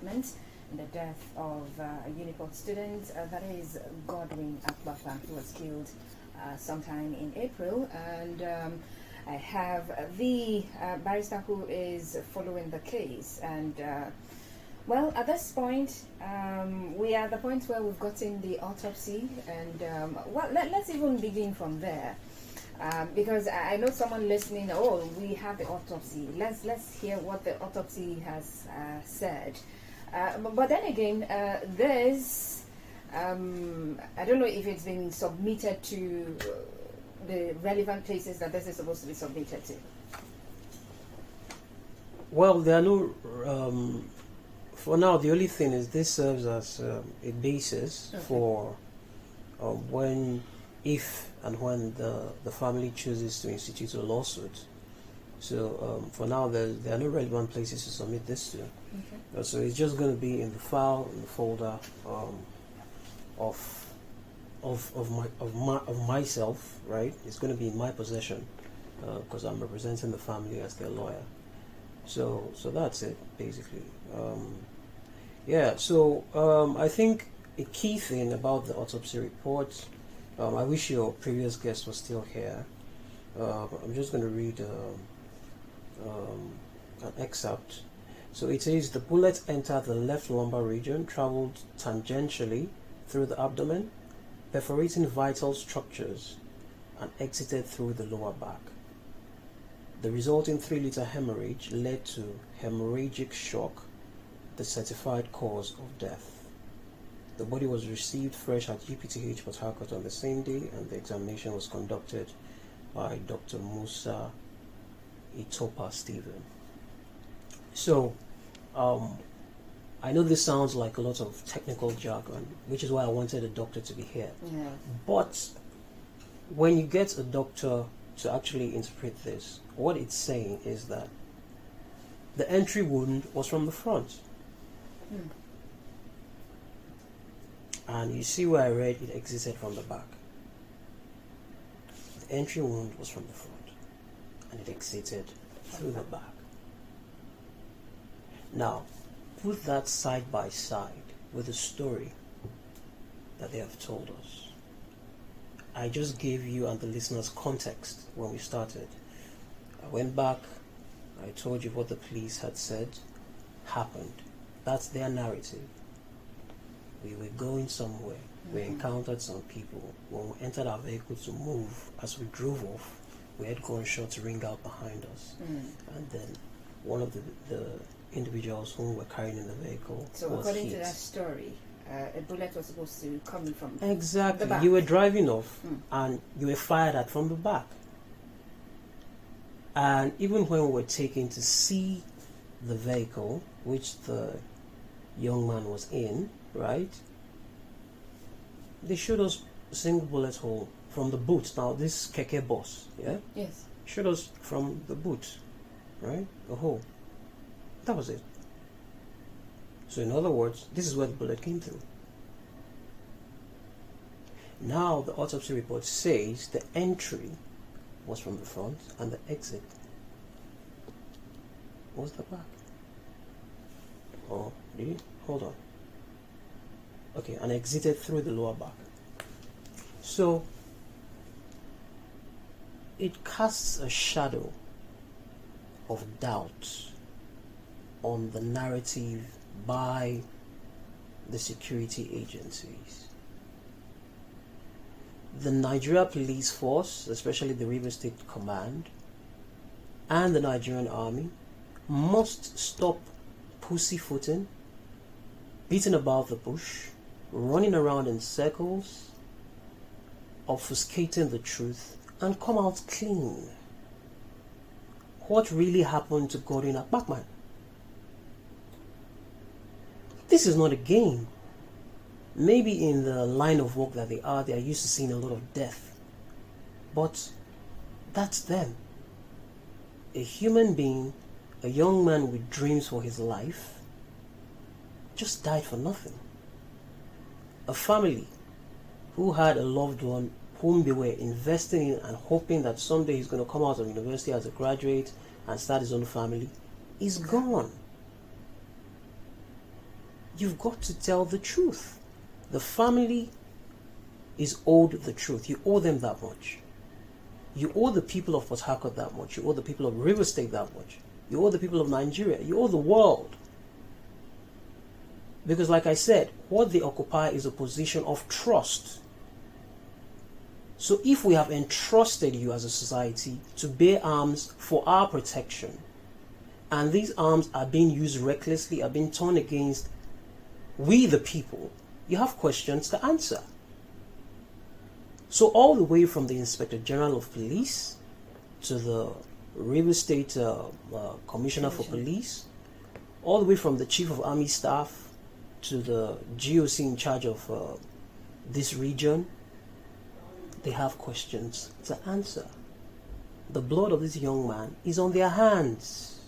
department in the death of a Uniport student, that is Godwin Akpakpan, who was killed sometime in April. And I have the barrister who is following the case. And well, at this point, we are at the point where we've gotten the autopsy, and well, let's even begin from there, because I know someone listening. Oh, we have the autopsy. Let's hear what the autopsy has said. But then again, there's I don't know if it's been submitted to the relevant places that this is supposed to be submitted to. Well, there are no. For now, the only thing is this serves as a basis for when, if and when the family chooses to institute a lawsuit. So for now, there are no relevant places to submit this to. Okay. So it's just going to be in the file, in the folder of myself, right? It's going to be in my possession because I'm representing the family as their lawyer. So that's it, basically. Yeah, so I think a key thing about the autopsy report, I wish your previous guest was still here. I'm just going to read an excerpt. So it says, the bullet entered the left lumbar region, traveled tangentially through the abdomen, perforating vital structures, and exited through the lower back. The resulting 3-liter hemorrhage led to hemorrhagic shock, the certified cause of death. The body was received fresh at UPTH Port Harcourt on the same day, and the examination was conducted by Dr. Musa Itopa Stephen. So, I know this sounds like a lot of technical jargon, which is why I wanted a doctor to be here. Yeah. But when you get a doctor to actually interpret this, what it's saying is that the entry wound was from the front. And you see where I read it exited from the back. The entry wound was from the front, and it exited through the back. Now, put that side by side with the story that they have told us. I just gave you and the listeners context when we started. I went back, I told you what the police had said happened. That's their narrative. We were going somewhere. We encountered some people. When we entered our vehicle to move, as we drove off, we had gunshots ring out behind us. And then one of the individuals whom were carrying in the vehicle so was according hit. To that story, a bullet was supposed to come from exactly. the back. You were driving off and you were fired at from the back. And even when we were taken to see the vehicle, which the young man was in, right? They showed us a single bullet hole from the boot. Now this keke bus, yeah? Yes. Showed us from the boot, right? A hole. That was it. So in other words, this is where the bullet came through. Now the autopsy report says the entry was from the front and the exit was the back. Oh, did you? Hold on. Okay, and exited through the lower back. So it casts a shadow of doubt on the narrative by the security agencies. The Nigeria Police Force, especially the Rivers State Command, and the Nigerian Army must stop pussyfooting, beating about the bush, running around in circles, obfuscating the truth, and come out clean. What really happened to Godwin Akpakpan? This is not a game. Maybe in the line of work that they are used to seeing a lot of death. But that's them. A human being, a young man with dreams for his life, just died for nothing. A family who had a loved one whom they were investing in and hoping that someday he's going to come out of university as a graduate and start his own family is gone. you've got to tell the truth. The family is owed the truth. You owe them that much. You owe the people of Port Harcourt that much. You owe the people of River State that much. You owe the people of Nigeria. You owe the world. Because like I said, what they occupy is a position of trust. So if we have entrusted you as a society to bear arms for our protection, and these arms are being used recklessly, are being turned against we the people, you have questions to answer. So all the way from the Inspector General of Police to the River State Commissioner for Police, all the way from the Chief of Army Staff to the GOC in charge of this region, they have questions to answer. The blood of this young man is on their hands.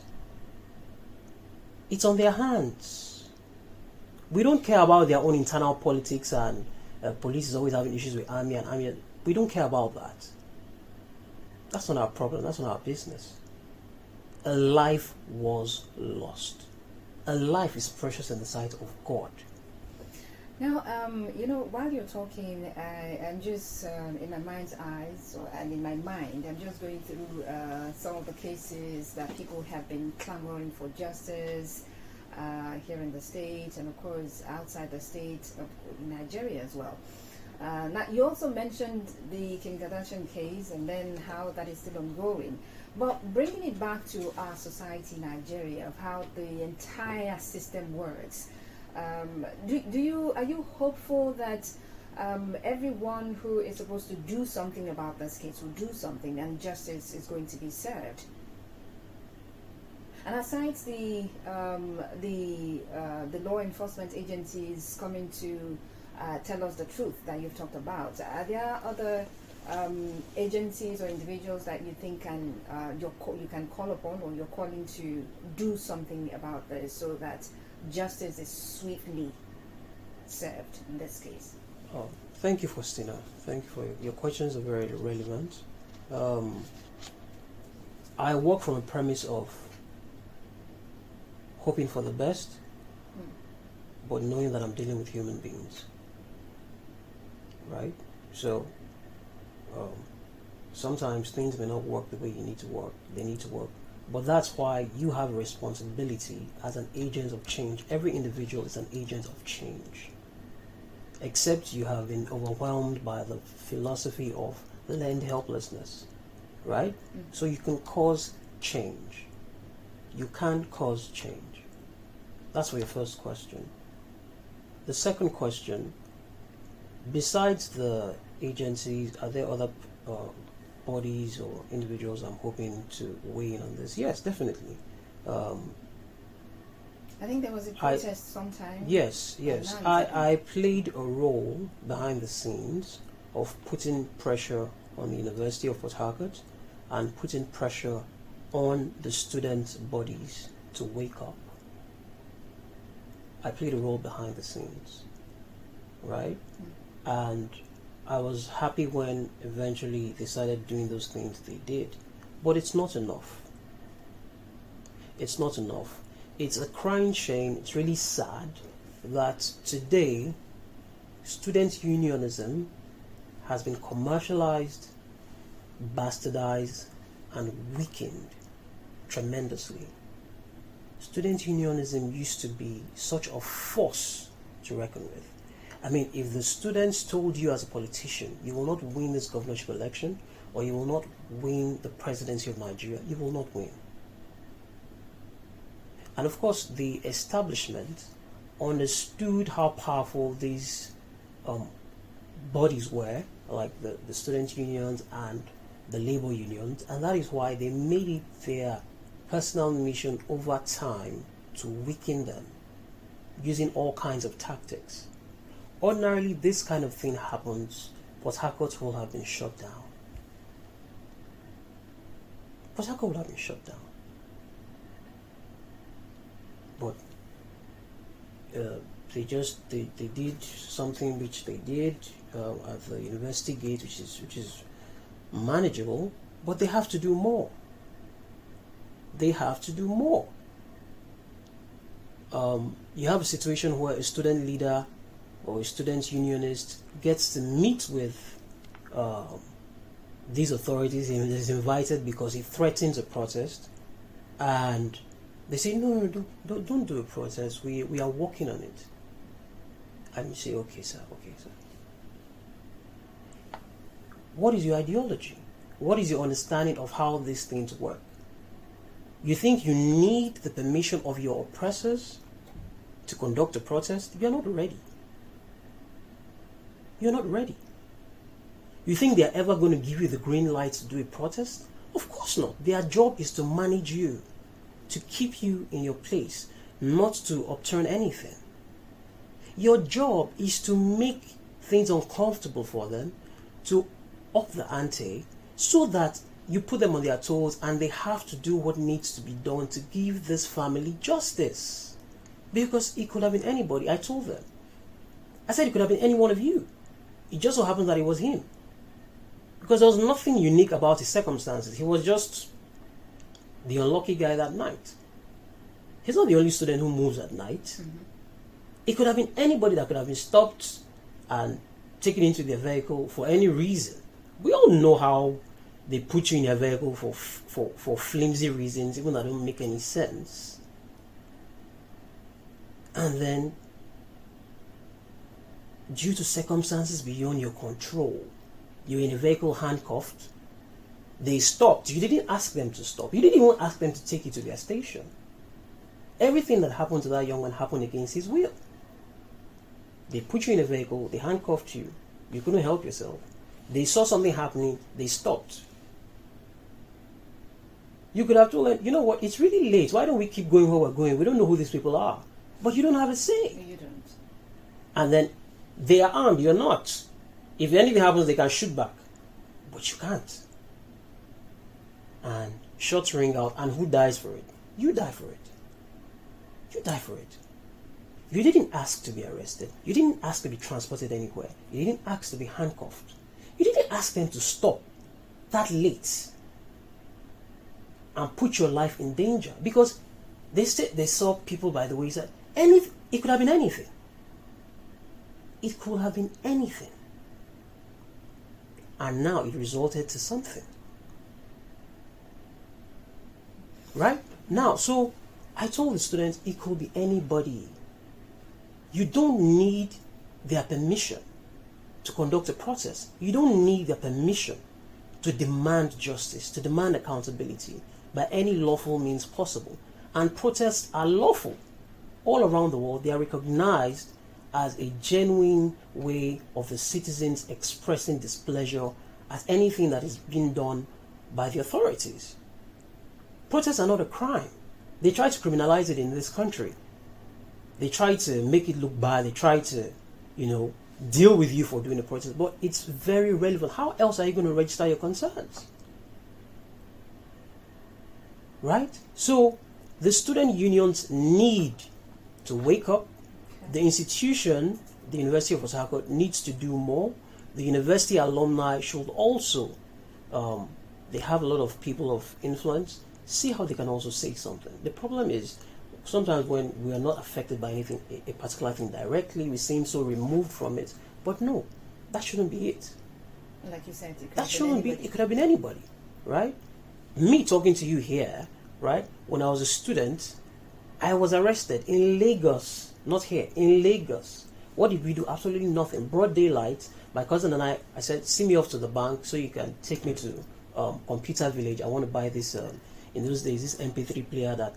It's on their hands. We don't care about their own internal politics and police is always having issues with army and army. We don't care about that. That's not our problem. That's not our business. A life was lost. A life is precious in the sight of God. Now, while you're talking, I'm just in my mind's eyes, and in my mind, I'm just going through some of the cases that people have been clamoring for justice here in the state, and of course outside the state of Nigeria as well. Now, you also mentioned the Kim Kardashian case, and then how that is still ongoing. But bringing it back to our society, Nigeria, of how the entire system works. Are you hopeful that everyone who is supposed to do something about this case will do something and justice is going to be served? And aside the law enforcement agencies coming to tell us the truth that you've talked about, are there other agencies or individuals that you think you can call upon, or you're calling to do something about this so that justice is swiftly served in this case? Oh, thank you, Faustina. Thank you for your questions are very relevant. I work from a premise of hoping for the best, but knowing that I'm dealing with human beings. Right? So sometimes things may not work the way you need to work. They need to work. But that's why you have a responsibility as an agent of change. Every individual is an agent of change. Except you have been overwhelmed by the philosophy of learned helplessness. Right? So you can cause change. You can cause change. That's for your first question. The second question, besides the agencies, are there other bodies or individuals I'm hoping to weigh in on this? Yes, definitely. I think there was a protest sometime. Yes. I played a role behind the scenes of putting pressure on the University of Port Harcourt and putting pressure on the student bodies to wake up. I played a role behind the scenes, right? And I was happy when eventually they started doing those things they did. But it's not enough. It's not enough. It's a crying shame. It's really sad that today student unionism has been commercialized, bastardized, and weakened tremendously. Student unionism used to be such a force to reckon with. I mean, if the students told you as a politician, you will not win this governorship election, or you will not win the presidency of Nigeria, you will not win. And of course, the establishment understood how powerful these bodies were, like the student unions and the labor unions, and that is why they made it their personal mission over time to weaken them, using all kinds of tactics. Ordinarily, this kind of thing happens, Port Harcourt will have been shut down. Port Harcourt will have been shut down. But they did something which they did at the university gate, which is manageable, but they have to do more. They have to do more. you have a situation where a student leader or a student unionist gets to meet with these authorities, and is invited because he threatens a protest, and they say, no, don't do a protest, we are working on it. And you say, okay sir. What is your ideology? What is your understanding of how these things work? You think you need the permission of your oppressors to conduct a protest? You're not ready. You're not ready. You think they're ever going to give you the green light to do a protest? Of course not. Their job is to manage you, to keep you in your place, not to upturn anything. Your job is to make things uncomfortable for them, to up the ante, so that you put them on their toes and they have to do what needs to be done to give this family justice. Because it could have been anybody. I told them. I said it could have been any one of you. It just so happened that it was him. Because there was nothing unique about his circumstances. He was just the unlucky guy that night. He's not the only student who moves at night. Mm-hmm. It could have been anybody that could have been stopped and taken into their vehicle for any reason. We all know how they put you in your vehicle for flimsy reasons, even that don't make any sense. And then, due to circumstances beyond your control, you're in a vehicle handcuffed. They stopped. You didn't ask them to stop. You didn't even ask them to take you to their station. Everything that happened to that young man happened against his will. They put you in a vehicle, they handcuffed you. You couldn't help yourself. They saw something happening, they stopped. You could have told them, you know what, it's really late. Why don't we keep going where we're going? We don't know who these people are. But you don't have a say. You don't. And then they are armed, you're not. If anything happens, they can shoot back. But you can't. And shots ring out, and who dies for it? You die for it. You die for it. You didn't ask to be arrested. You didn't ask to be transported anywhere. You didn't ask to be handcuffed. You didn't ask them to stop that late and put your life in danger. Because they said they saw people by the wayside. It could have been anything. It could have been anything. And now it resulted to something. Right? Now, so I told the students it could be anybody. You don't need their permission to conduct a protest. You don't need their permission to demand justice, to demand accountability by any lawful means possible. And protests are lawful. All around the world, they are recognized as a genuine way of the citizens expressing displeasure at anything that is being done by the authorities. Protests are not a crime. They try to criminalize it in this country. They try to make it look bad. They try to, deal with you for doing a protest. But it's very relevant. How else are you going to register your concerns? Right? So the student unions need to wake up. The institution, the University of Port Harcourt, needs to do more. The university alumni should also, they have a lot of people of influence, see how they can also say something. The problem is, sometimes when we are not affected by anything, a particular thing directly, we seem so removed from it. But no, that shouldn't be it. Like you said, it could have been anybody, right? Me talking to you here, right? When I was a student, I was arrested in Lagos, not here, in Lagos. What did we do? Absolutely nothing. Broad daylight. My cousin and I said, see me off to the bank so you can take me to Computer Village. I want to buy this, in those days, this MP3 player that,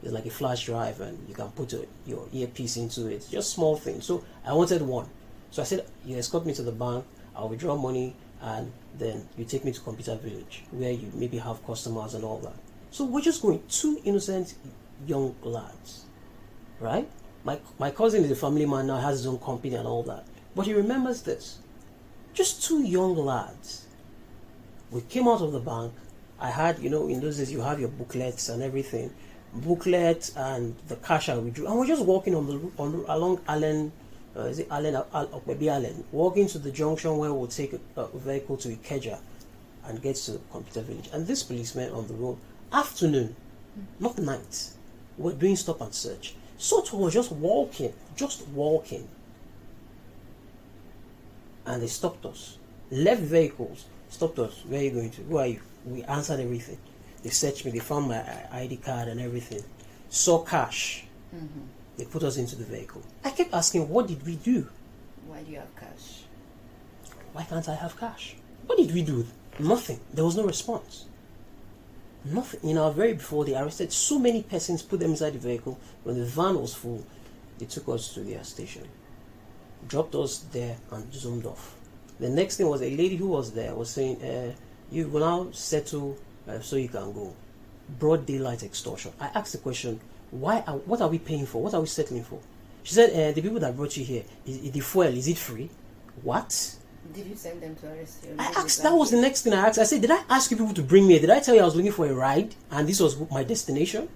is like a flash drive and you can put your earpiece into it. Just small things. So I wanted one. So I said, you escort me to the bank, I'll withdraw money, and then you take me to Computer Village, where you maybe have customers and all that. So we're just going, two innocent young lads, right? My cousin is a family man now, has his own company and all that. But he remembers this. Just two young lads. We came out of the bank. I had, in those days you have your booklets and everything. Booklet and the cash I withdrew. And we're just walking along Allen, Allen, walking to the junction where we'll take a vehicle to Ikeja and get to Computer Village. And this policeman on the road, afternoon, not night, we're doing stop and search. Soto was just walking. And they stopped us. Left vehicles, stopped us. Where are you going to? Who are you? We answered everything. They searched me, they found my ID card and everything. Saw cash. Mm-hmm. They put us into the vehicle. I kept asking, what did we do? Why do you have cash? Why can't I have cash? What did we do? Nothing. There was no response. Nothing. In our very before they arrested so many persons, put them inside the vehicle. When the van was full, they took us to their station, dropped us there and zoomed off. The next thing was a lady who was there was saying, you will now settle so you can go. Broad daylight extortion. I asked the question, what are we paying for? What are we settling for? She said, the people that brought you here, the fuel, is it free? What? Did you send them to arrest you? I asked, that was the next thing I asked. I said, did I ask you people to bring me here? Did I tell you I was looking for a ride and this was my destination?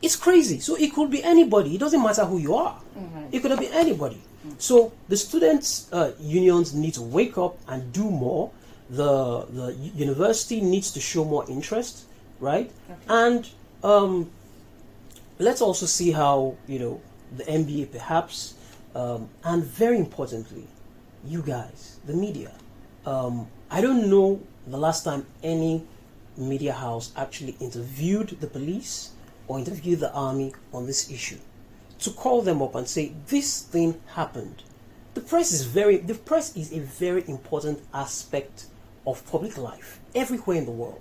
It's crazy. So it could be anybody. It doesn't matter who you are. Mm-hmm. It could have been anybody. Mm-hmm. So the students' unions need to wake up and do more. The university needs to show more interest, right? Okay. And let's also see how, the MBA perhaps, and very importantly, you guys, the media. I don't know the last time any media house actually interviewed the police or interviewed the army on this issue. To call them up and say, this thing happened. The press is a very important aspect of public life everywhere in the world.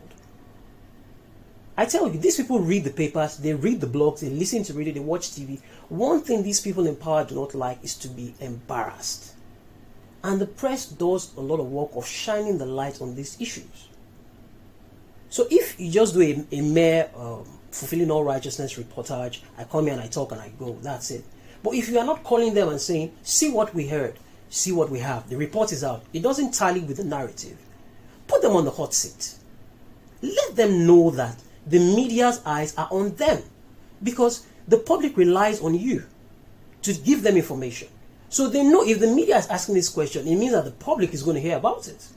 I tell you, these people read the papers, they read the blogs, they listen to radio, they watch TV. One thing these people in power do not like is to be embarrassed. And the press does a lot of work of shining the light on these issues. So if you just do a mere fulfilling all righteousness reportage, I come here and I talk and I go, that's it. But if you are not calling them and saying, see what we heard, see what we have, the report is out, it doesn't tally with the narrative, put them on the hot seat. Let them know that the media's eyes are on them, because the public relies on you to give them information. So they know if the media is asking this question, it means that the public is going to hear about it.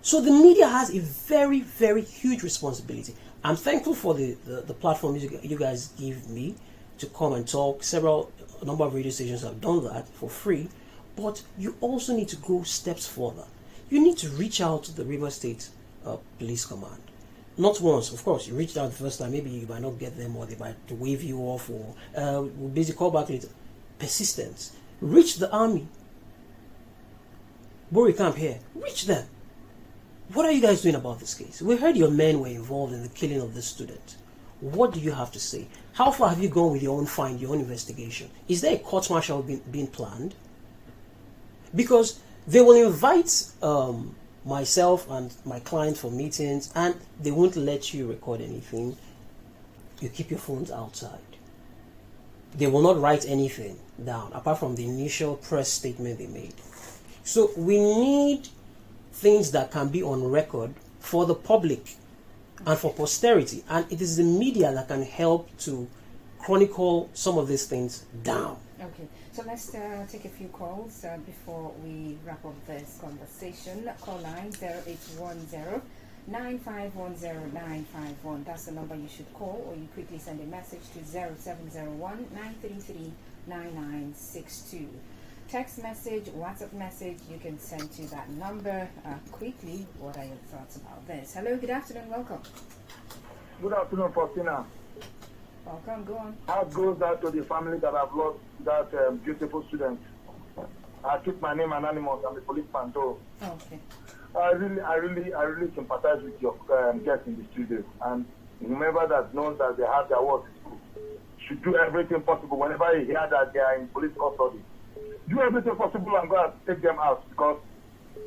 So the media has a very, very huge responsibility. I'm thankful for the platform you guys give me to come and talk. A number of radio stations have done that for free. But you also need to go steps further. You need to reach out to the River State Police Command. Not once, of course. You reached out the first time, maybe you might not get them, or they might wave you off, or we'll basically call back later. Persistence. Reach the army. Bori Camp here. Reach them. What are you guys doing about this case? We heard your men were involved in the killing of this student. What do you have to say? How far have you gone with your own find, your own investigation? Is there a court-martial being planned? Because they will invite myself and my client for meetings, and they won't let you record anything. You keep your phones outside. They will not write anything down apart from the initial press statement they made. So we need things that can be on record for the public and for posterity, and it is the media that can help to chronicle some of these things down. Okay, so let's take a few calls before we wrap up this conversation. Call line 0810 9510951. That's the number you should call, or you quickly send a message to 0701 933 9962. Text message, WhatsApp message, you can send to that number quickly. What are your thoughts about this? Hello, good afternoon, welcome. Good afternoon, Faustina. Welcome, go on. Heart goes out to the family that have lost that beautiful student. I keep my name anonymous. I'm a policeman, though. Okay. I really sympathize with your guests in the studio, and whomever that knows that they have their work should do everything possible whenever you hear that they are in police custody. Do everything possible and go and take them out, because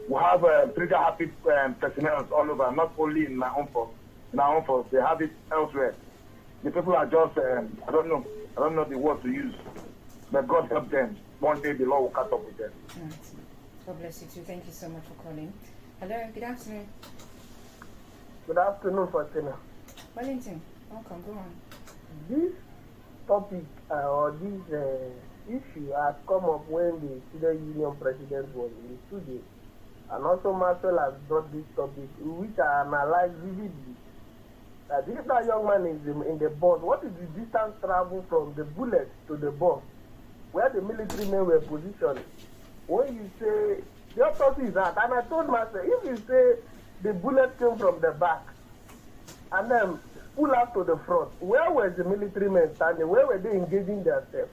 we have trigger happy personnel all over, not only in my own force. In our own force, they have it elsewhere. The people are just I don't know the word to use, but God help them. One day the Lord will catch up with them. God bless you too. Thank you so much for calling. Hello, good afternoon. Good afternoon, Faustina. Wellington, welcome, go on. This topic or this issue has come up when the student union president was in the studio, and also Marcel has brought this topic, which I analyzed vividly. that if that young man is in the bus, what is the distance travel from the bullet to the bus, where the military men were positioned? When you say, the autopsy is that, and I told myself, if you say the bullet came from the back, and then pull out to the front, where were the military men standing? Where were they engaging themselves?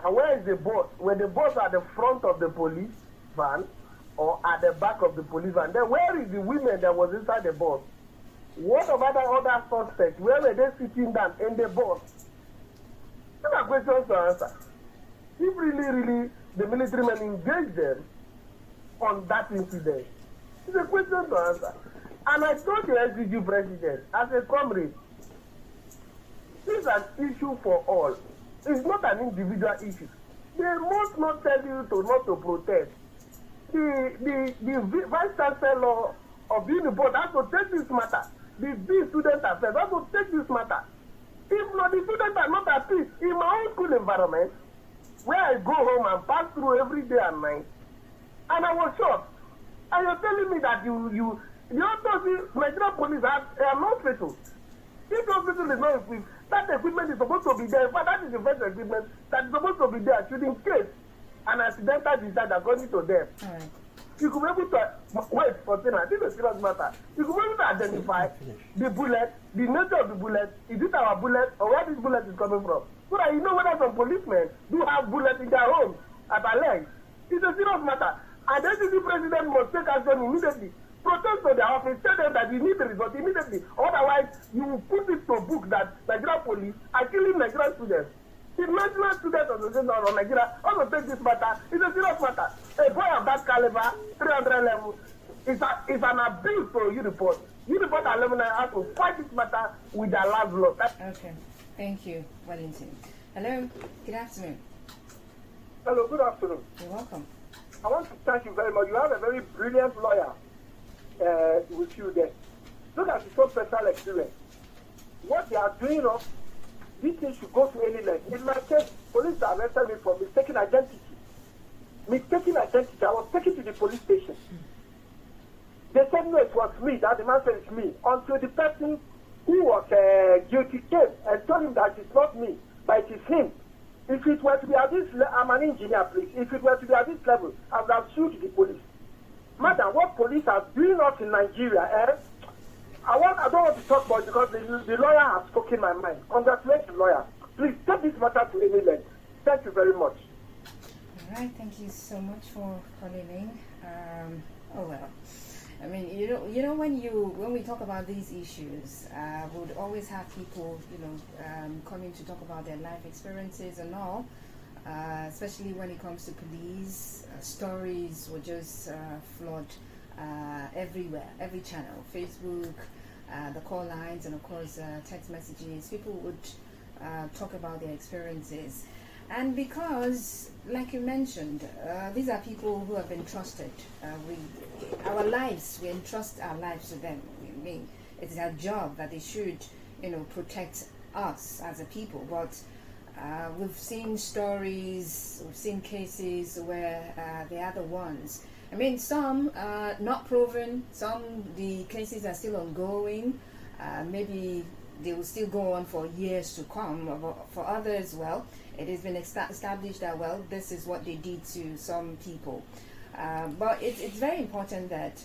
And where is the boss? Were the boss at the front of the police van or at the back of the police van? Then where is the women that was inside the bus? What about the other suspects? Where were they sitting down in the bus? These are questions to answer. If really, the military men engaged them on that incident, it's a question to answer. And I told the SDG president, as a comrade, this is an issue for all. It's not an individual issue. They must not tell you not to protest. The vice chancellor of Uniport has to take this matter. The student affairs has to take this matter. If not, the students are not at peace. In my own school environment, where I go home and pass through every day and night, and I was shocked. And you're telling me that you also see Nigerian police are not fatal. If hospital is not equipped, that equipment is supposed to be there. But that is the first equipment that is supposed to be there, should in case an accidental discharge according to them. All right. You could be able to wait for things. I think it's a serious matter. You could be able to identify the bullet, the nature of the bullet. Is it our bullet or where this bullet is coming from? So that you know whether some policemen do have bullets in their homes at their legs. It's a serious matter. And the SEC president must take action immediately. Protest to their office, tell them that you need the result immediately. Otherwise, you will put it to book that Nigerian police are killing Nigerian students. The National Students Association of Nigeria also take this matter. It's a serious matter. A boy of that caliber, 300 level, is an abuse to Uniport. Uniport alumni have to fight this matter with their last blood. Okay. Thank you, Wellington. Hello. Good afternoon. Hello, good afternoon. You're welcome. I want to thank you very much. You have a very brilliant lawyer with you there. Look at his own personal experience. What they are doing of this thing should go to any length. In my case, police arrested me for mistaken identity. Mistaken identity. I was taken to the police station. They said no, it was me. That the man said it's me. Until the person who was guilty came and told him that it's not me, but it is him. If it were to be at this level, I'm an engineer, please. If it were to be at this level, I would have sued the police. Madam, what police are doing us in Nigeria, I don't want to talk about it because the lawyer has spoken my mind. Congratulations, lawyer. Please take this matter to any length. Thank you very much. All right. Thank you so much for calling in. Oh well. I mean, you know, when we talk about these issues, we would always have people, coming to talk about their life experiences and all. Especially when it comes to police, stories will just flood everywhere, every channel, Facebook, the call lines, and of course text messages. People would talk about their experiences. And because, like you mentioned, these are people who have been trusted. Our lives, we entrust our lives to them. I mean, it's our job that they should, protect us as a people. But we've seen stories, we've seen cases where they are the ones. I mean, some not proven, some the cases are still ongoing. Maybe they will still go on for years to come. For others, well, it has been established that, well, this is what they did to some people. But it's very important that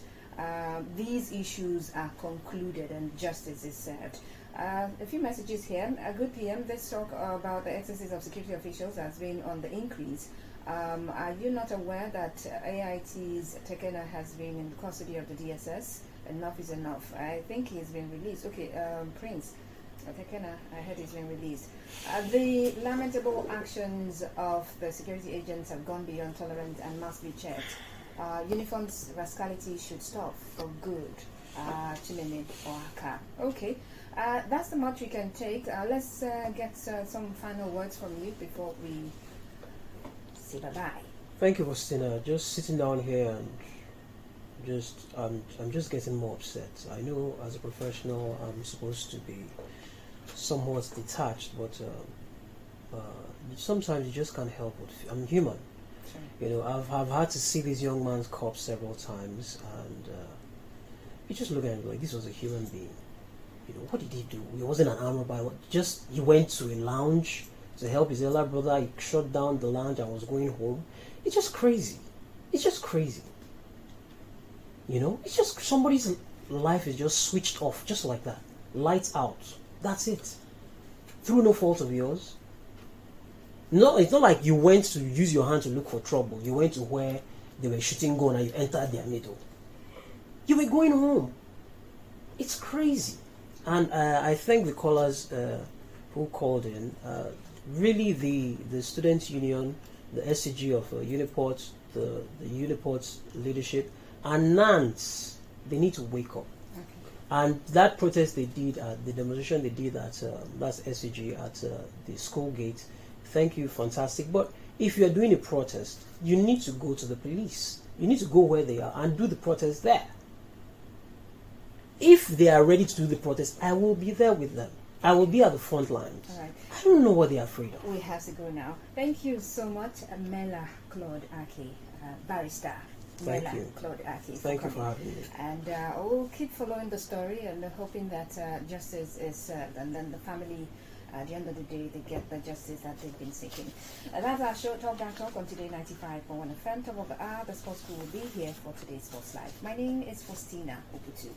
these issues are concluded and justice is served. A few messages here. A good PM. Let's talk about the excesses of security officials has been on the increase. Are you not aware that AIT's Tekena has been in custody of the DSS? Enough is enough. I think he's been released. Okay, Prince Tekena, I heard he's been released. The lamentable actions of the security agents have gone beyond tolerance and must be checked. Uniforms rascality should stop for good. Chimene or Aka. Okay, that's the much we can take. Let's get some final words from you before we say bye-bye. Thank you, Faustina. Just sitting down here and I'm just getting more upset. I know as a professional I'm supposed to be somewhat detached, but sometimes you just can't help it. I'm human. Sure. I've had to see this young man's corpse several times, and you just look at him like this was a human being. what did he do? He wasn't an armed robber. Just he went to a lounge to help his elder brother. He shut down the lounge and was going home. It's just crazy. It's just crazy. It's just somebody's life is just switched off, just like that. Lights out. That's it. Through no fault of yours. No, it's not like you went to use your hand to look for trouble. You went to where they were shooting gun and you entered their middle. You were going home. It's crazy. And I think the callers who called in, really the Students' Union, the SCG of Uniport, the Uniport's leadership, and NANS, they need to wake up. Okay. And that protest they did, the demonstration they did at that's SCG at the school gate, thank you, fantastic. But if you are doing a protest, you need to go to the police. You need to go where they are and do the protest there. If they are ready to do the protest, I will be there with them. I will be at the front lines. All right. I don't know what they are afraid of. We have to go now. Thank you so much, Mela Claude Aki, barrister. Thank Mela you. Claude Aki. Thank you for coming. having me. And we'll keep following the story and hoping that justice is served, and then the family, at the end of the day, they get the justice that they've been seeking. That's our show, Talk That Talk, on today 95.1 FM. Top of the hour, the sports crew will be here for today's Sports Live. My name is Faustina Oputu.